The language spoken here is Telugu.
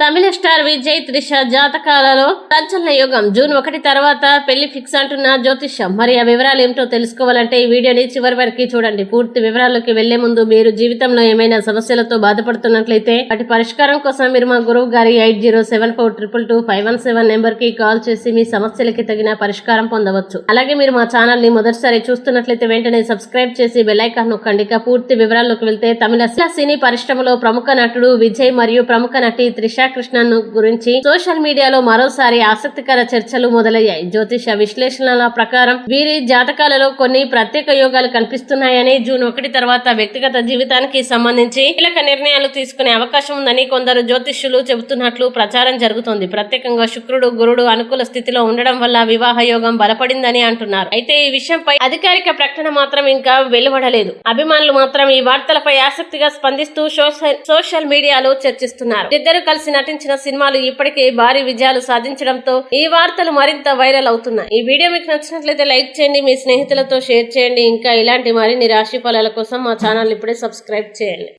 తమిళ స్టార్ విజయ్ త్రిష జాతకాలలో సంచలన యోగం. జూన్ 1 తర్వాత పెళ్లి ఫిక్స్ అంటున్న జ్యోతిష్యం. మరి ఆ వివరాలు ఏమిటో తెలుసుకోవాలంటే ఈ వీడియోని చివరి వరకు చూడండి. పూర్తి వివరాల్లోకి వెళ్లే ముందు మీరు జీవితంలో ఏమైనా సమస్యలతో బాధపడుతున్నట్లయితే వాటి పరిష్కారం కోసం మీరు మా గురువు గారి 8074222517 నెంబర్ కి కాల్ చేసి మీ సమస్యలకి తగిన పరిష్కారం పొందవచ్చు. అలాగే మీరు మా ఛానల్ ని మొదటిసారి చూస్తున్నట్లయితే వెంటనే సబ్స్క్రైబ్ చేసి బెల్ ఐకాన్ నొక్కండి. పూర్తి వివరాల్లోకి వెళ్తే తమిళ సినీ పరిశ్రమలో ప్రముఖ నటుడు విజయ్ మరియు ప్రముఖ నటి త్రిష కృష్ణన్ గురించి సోషల్ మీడియాలో మరోసారి ఆసక్తికర చర్చలు మొదలయ్యాయి. జ్యోతిష విశ్లేషణల ప్రకారం వీరి జాతకాలలో కొన్ని ప్రత్యేక యోగాలు కనిపిస్తున్నాయని, జూన్ 1 తర్వాత వ్యక్తిగత జీవితానికి సంబంధించి కీలక నిర్ణయాలు తీసుకునే అవకాశం ఉందని కొందరు జ్యోతిష్యులు చెబుతున్నట్లు ప్రచారం జరుగుతోంది. ప్రత్యేకంగా శుక్రుడు, గురుడు అనుకూల స్థితిలో ఉండడం వల్ల వివాహ యోగం బలపడిందని అంటున్నారు. అయితే ఈ విషయంపై అధికారిక ప్రకటన మాత్రం ఇంకా వెలువడలేదు. అభిమానులు మాత్రం ఈ వార్తలపై ఆసక్తిగా స్పందిస్తూ సోషల్ మీడియాలో చర్చిస్తున్నారు. ఇద్దరు కలిసి నటించిన సినిమాలు ఇప్పటికే భారీ విజయాలు సాధించడంతో ఈ వార్తలు మరింత వైరల్ అవుతున్నాయి. ఈ వీడియో మీకు నచ్చినట్లయితే లైక్ చేయండి, మీ స్నేహితులతో షేర్ చేయండి. ఇంకా ఇలాంటి మరిన్ని రాశి ఫలాల కోసం మా ఛానల్ ఇప్పుడే సబ్స్క్రైబ్ చేయండి.